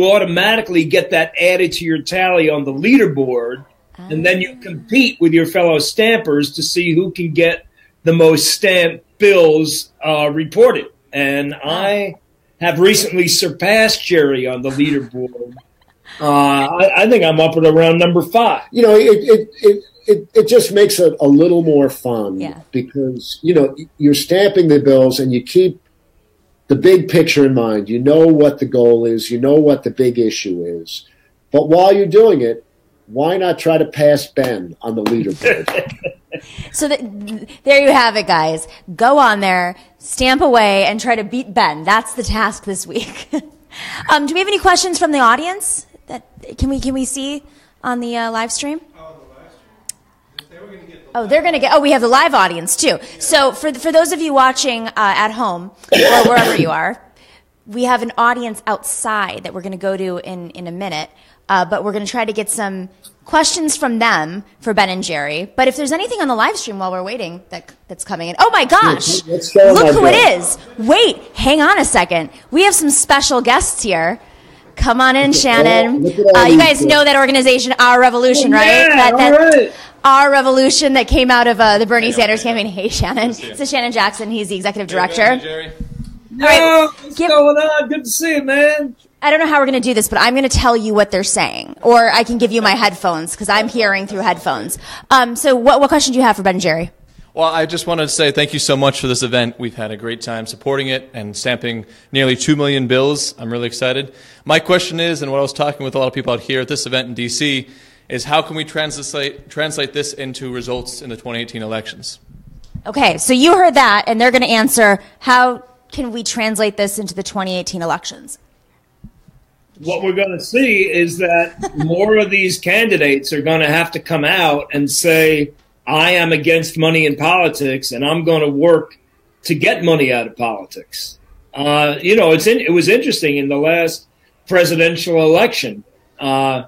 automatically get that added to your tally on the leaderboard, and then you compete with your fellow stampers to see who can get the most stamped bills reported. And I have recently surpassed Jerry on the leaderboard. I think I'm up at around number 5. You know, it just makes it a little more fun because, you know, you're stamping the bills and you keep the big picture in mind. You know what the goal is. You know what the big issue is. But while you're doing it, why not try to pass Ben on the leaderboard? So there you have it, guys. Go on there, stamp away, and try to beat Ben. That's the task this week. Do we have any questions from the audience? Can we see on the live stream? They're going to get. We have the live audience too. So for those of you watching at home or wherever you are, we have an audience outside that we're going to go to in a minute. But we're going to try to get some questions from them for Ben and Jerry. But if there's anything on the live stream while we're waiting that's coming in. Oh my gosh! Look who it is. Wait, hang on a second. We have some special guests here. Come on in, Shannon. You guys know that organization, Our Revolution, right? Right. Our Revolution that came out of the Bernie Sanders campaign. Hey, Shannon. This is Shannon Jackson. He's the executive director. Hey, Jerry. Yo, what's going on? Good to see you, man. I don't know how we're going to do this, but I'm going to tell you what they're saying. Or I can give you my headphones, because I'm hearing through headphones. So what question do you have for Ben and Jerry? Well, I just wanted to say thank you so much for this event. We've had a great time supporting it and stamping nearly 2 million bills. I'm really excited. My question is, and what I was talking with a lot of people out here at this event in D.C., is how can we translate this into results in the 2018 elections? Okay, so you heard that, and they're going to answer, how can we translate this into the 2018 elections? What we're going to see is that more of these candidates are going to have to come out and say, I am against money in politics, and I'm going to work to get money out of politics. It was interesting in the last presidential election. The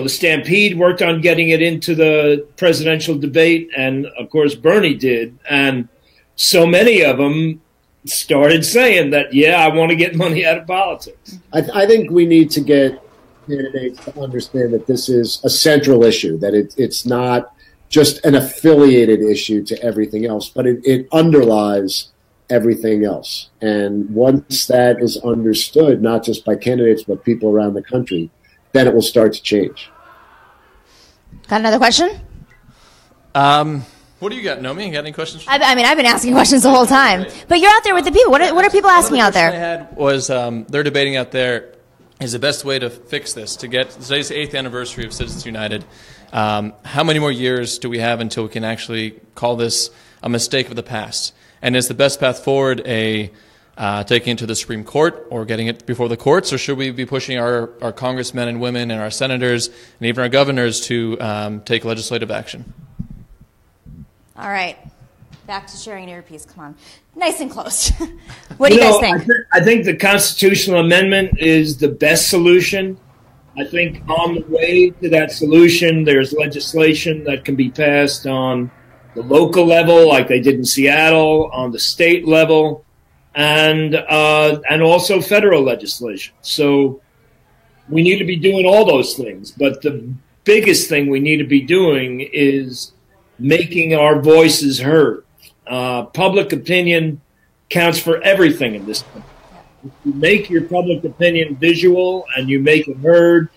Stampede worked on getting it into the presidential debate, and of course Bernie did. And so many of them started saying that, I want to get money out of politics. I think we need to get candidates to understand that this is a central issue, that it's not just an affiliated issue to everything else, but it underlies everything else. And once that is understood, not just by candidates, but people around the country, then it will start to change. Got another question? What do you got, Nomi? You got any questions? I've been asking questions the whole time. But you're out there with the people. What are people asking out there? I had was they're debating out there, is the best way to fix this, to get today's the 8th anniversary of Citizens United. How many more years do we have until we can actually call this a mistake of the past? And is the best path forward taking it to the Supreme Court or getting it before the courts, or should we be pushing our congressmen and women and our senators and even our governors to take legislative action? All right. Back to sharing an earpiece. Come on. Nice and close. What do you guys think? I think the constitutional amendment is the best solution. I think on the way to that solution, there's legislation that can be passed on the local level, like they did in Seattle, on the state level, and also federal legislation. So we need to be doing all those things. But the biggest thing we need to be doing is making our voices heard. Public opinion counts for everything in this country. If you make your public opinion visual and you make it heard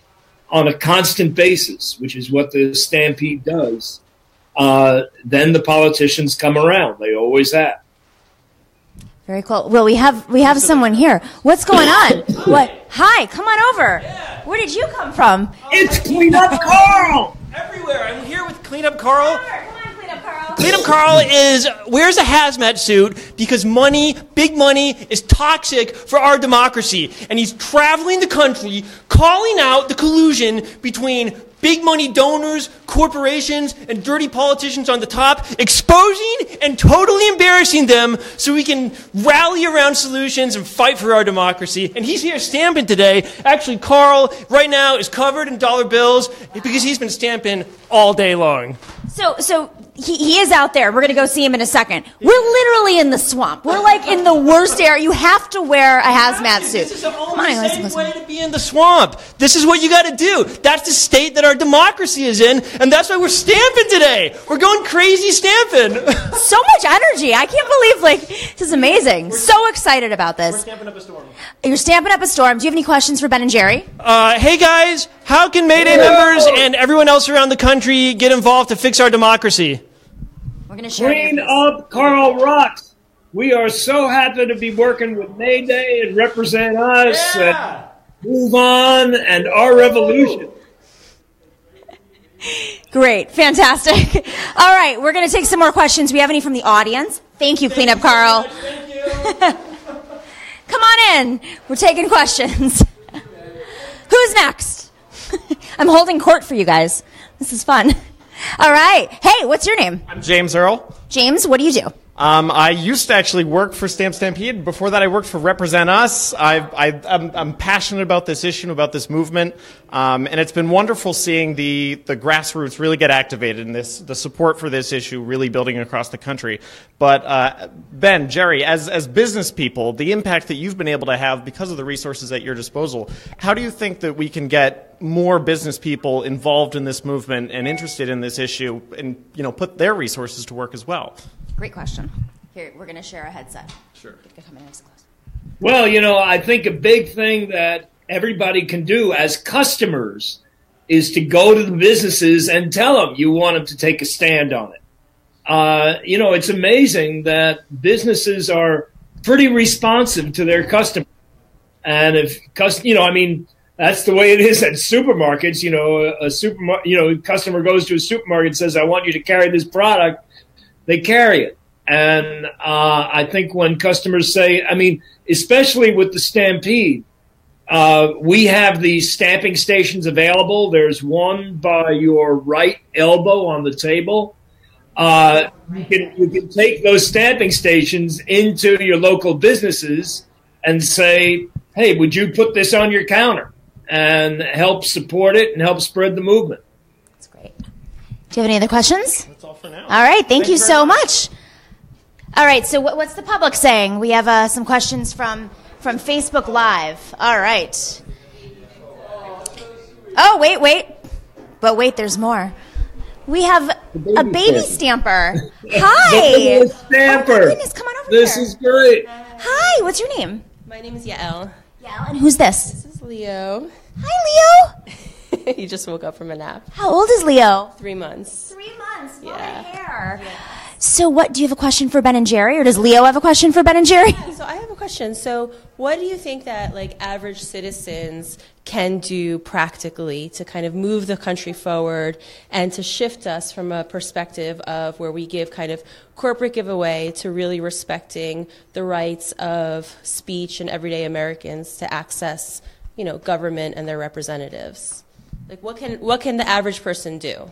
on a constant basis, which is what the Stampede does, then the politicians come around. They always have. Very cool. Well, we have someone here. What's going on? What? Hi, come on over. Yeah. Where did you come from? It's Cleanup Carl! Everywhere. I'm here with Cleanup Carl. Come on, Cleanup Carl. Cleanup Carl wears a hazmat suit because big money, is toxic for our democracy. And he's traveling the country, calling out the collusion between big money donors, corporations, and dirty politicians on the top, exposing and totally embarrassing them so we can rally around solutions and fight for our democracy. And he's here stamping today. Actually, Carl right now is covered in dollar bills because he's been stamping all day long. So he is out there. We're going to go see him in a second. We're literally in the swamp. We're like in the worst area. You have to wear a hazmat suit. This is the only safe way to be in the swamp. This is what you got to do. That's the state that our democracy is in, and that's why we're stamping today. We're going crazy stamping. So much energy. I can't believe, this is amazing. So excited about this. We're stamping up a storm. You're stamping up a storm. Do you have any questions for Ben and Jerry? Hey guys, how can Mayday members and everyone else around the country get involved to fix our democracy? We're going to share. Clean up Carl rocks. We are so happy to be working with Mayday and Represent Us and Move On and Our Revolution. Great. Fantastic. All right. We're going to take some more questions. Do we have any from the audience? Thank you, Cleanup Carl. Thank you. Come on in. We're taking questions. Who's next? I'm holding court for you guys. This is fun. All right. Hey, what's your name? I'm James Earl. James, what do you do? I used to actually work for Stamp Stampede. Before that, I worked for Represent Us. I'm passionate about this issue, about this movement, and it's been wonderful seeing the grassroots really get activated and the support for this issue really building across the country. But Ben, Jerry, as business people, the impact that you've been able to have because of the resources at your disposal, how do you think that we can get more business people involved in this movement and interested in this issue, and put their resources to work as well? Great question. Here, we're going to share a headset. Sure. Well, I think a big thing that everybody can do as customers is to go to the businesses and tell them you want them to take a stand on it. It's amazing that businesses are pretty responsive to their customers. And that's the way it is at supermarkets. A customer goes to a supermarket and says, I want you to carry this product. They carry it. And I think when customers say, especially with the Stampede, we have these stamping stations available. There's one by your right elbow on the table. You can take those stamping stations into your local businesses and say, hey, would you put this on your counter and help support it and help spread the movement? That's great. Do you have any other questions? That's all for now. All right. Thank you so much. All right. So what's the public saying? We have some questions from Facebook Live. All right. Oh, wait. But wait, there's more. We have a baby stamper. Hi. The stamper. Oh my goodness, come on over This here. is great. Hi, what's your name? My name is Yael. Yael, and who's this? This is Leo. Hi, Leo. He just woke up from a nap. How old is Leo? 3 months. 3 months. Long Yeah. hair. So do you have a question for Ben and Jerry, or does Leo have a question for Ben and Jerry? So I have a question. So what do you think that average citizens can do practically to kind of move the country forward and to shift us from a perspective of where we give kind of corporate giveaway to really respecting the rights of speech and everyday Americans to access, government and their representatives? What can the average person do?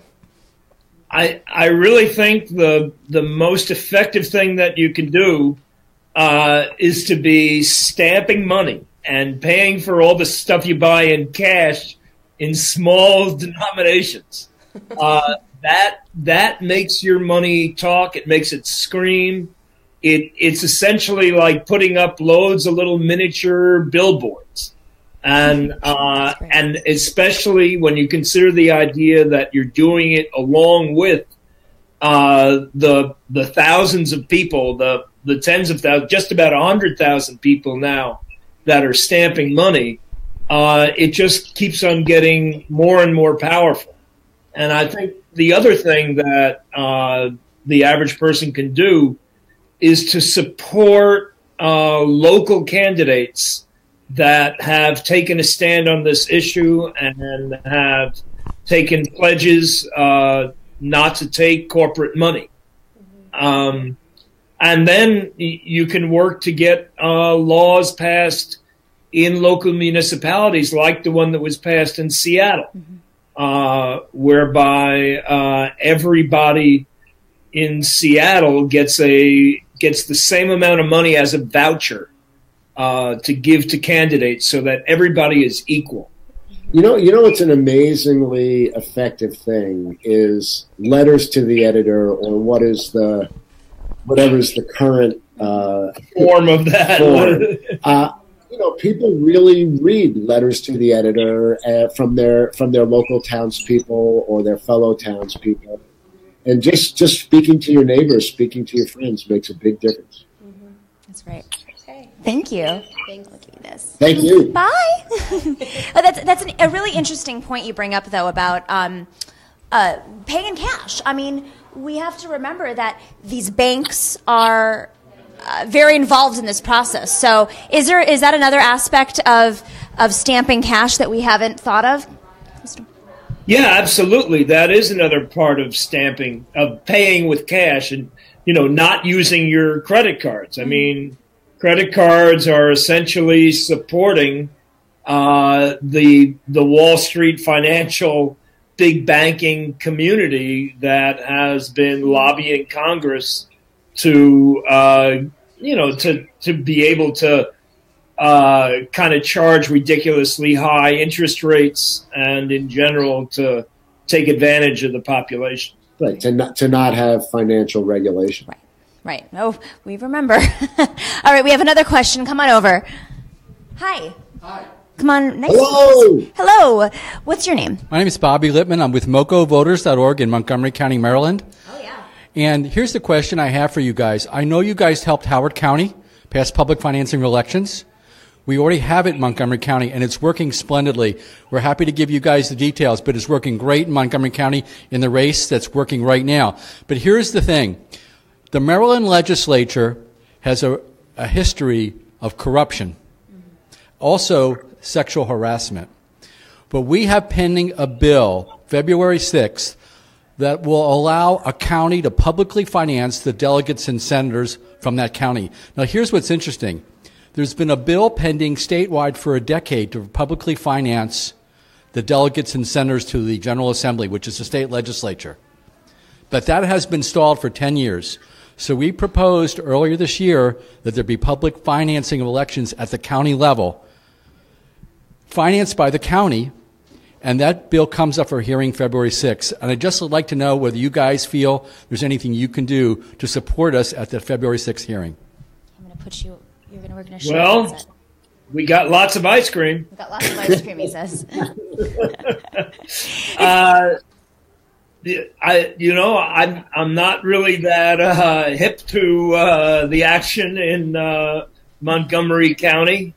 I really think the most effective thing that you can do is to be stamping money and paying for all the stuff you buy in cash in small denominations. That makes your money talk. It makes it scream. It's essentially like putting up loads of little miniature billboards. And especially when you consider the idea that you're doing it along with the thousands of people, the tens of thousands, just about 100,000 people now that are stamping money, it just keeps on getting more and more powerful. And I think the other thing that the average person can do is to support local candidates that have taken a stand on this issue and have taken pledges not to take corporate money. And then you can work to get laws passed in local municipalities like the one that was passed in Seattle, whereby everybody in Seattle gets the same amount of money as a voucher to give to candidates so that everybody is equal. You know what's an amazingly effective thing is letters to the editor, or whatever's the current form of that. Form. People really read letters to the editor from their local townspeople or their fellow townspeople, and just speaking to your neighbors, speaking to your friends makes a big difference. That's right. Thank you. Thanks. Look at this. Thank you. Bye. That's a really interesting point you bring up, though, about paying in cash. We have to remember that these banks are very involved in this process. So is that another aspect of stamping cash that we haven't thought of? Yeah, absolutely. That is another part of stamping, of paying with cash and, not using your credit cards. Credit cards are essentially supporting the Wall Street financial big banking community that has been lobbying Congress to be able to kind of charge ridiculously high interest rates and in general to take advantage of the population. Right, to not have financial regulation. Right. Oh, we remember. All right, we have another question. Come on over. Hi. Hi. Come on. Nice. Hello. Hello. What's your name? My name is Bobby Lippman. I'm with MocoVoters.org in Montgomery County, Maryland. Oh, yeah. And here's the question I have for you guys. I know you guys helped Howard County pass public financing elections. We already have it in Montgomery County, and it's working splendidly. We're happy to give you guys the details, but it's working great in Montgomery County in the race that's working right now. But here's the thing. The Maryland legislature has a history of corruption, also sexual harassment. But we have pending a bill, February 6th, that will allow a county to publicly finance the delegates and senators from that county. Now, here's what's interesting. There's been a bill pending statewide for a decade to publicly finance the delegates and senators to the General Assembly, which is the state legislature. But that has been stalled for 10 years. So we proposed earlier this year that there be public financing of elections at the county level, financed by the county, and that bill comes up for hearing February 6th. And I'd just like to know whether you guys feel there's anything you can do to support us at the February 6th hearing. I'm going to put you, we're going to share. Well, we got lots of ice cream. We got lots of ice cream, he says. I'm not really that hip to the action in Montgomery County.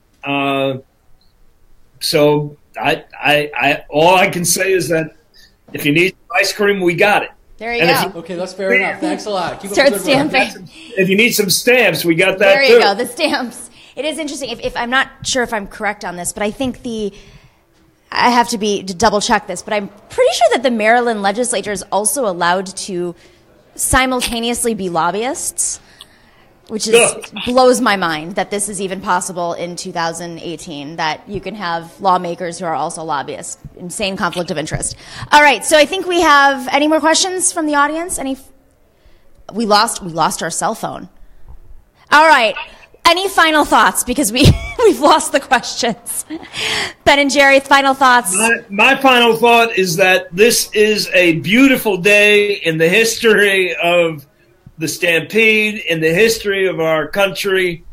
So I all I can say is that if you need ice cream, we got it. There you go. Okay, that's fair enough. Thanks a lot. Keep Start up the good work. stamping. If you need some stamps, we got that There too. you go, the stamps. It is interesting. If I'm not sure if I'm correct on this, but I think I have to double check this, but I'm pretty sure that the Maryland legislature is also allowed to simultaneously be lobbyists, which blows my mind that this is even possible in 2018, that you can have lawmakers who are also lobbyists. Insane conflict of interest. All right, so I think we have any more questions from the audience? We lost our cell phone. All right. Any final thoughts? Because we've lost the questions. Ben and Jerry, final thoughts. My final thought is that this is a beautiful day in the history of the Stampede, in the history of our country,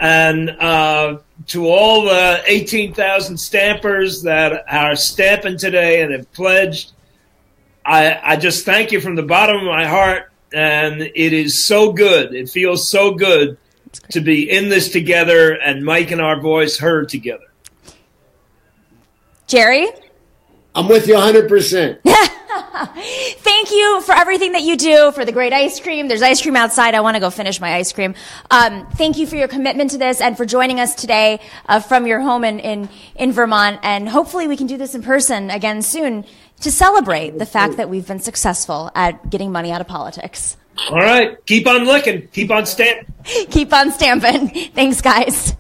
and to all the 18,000 stampers that are stamping today and have pledged, I just thank you from the bottom of my heart, and it is so good. It feels so good to be in this together and making our voice heard together. Jerry? I'm with you 100%. Thank you for everything that you do, for the great ice cream. There's ice cream outside. I want to go finish my ice cream. Thank you for your commitment to this and for joining us today from your home in Vermont. And hopefully we can do this in person again soon to celebrate the fact that we've been successful at getting money out of politics. All right. Keep on looking. Keep on stamping. Keep on stamping. Thanks, guys.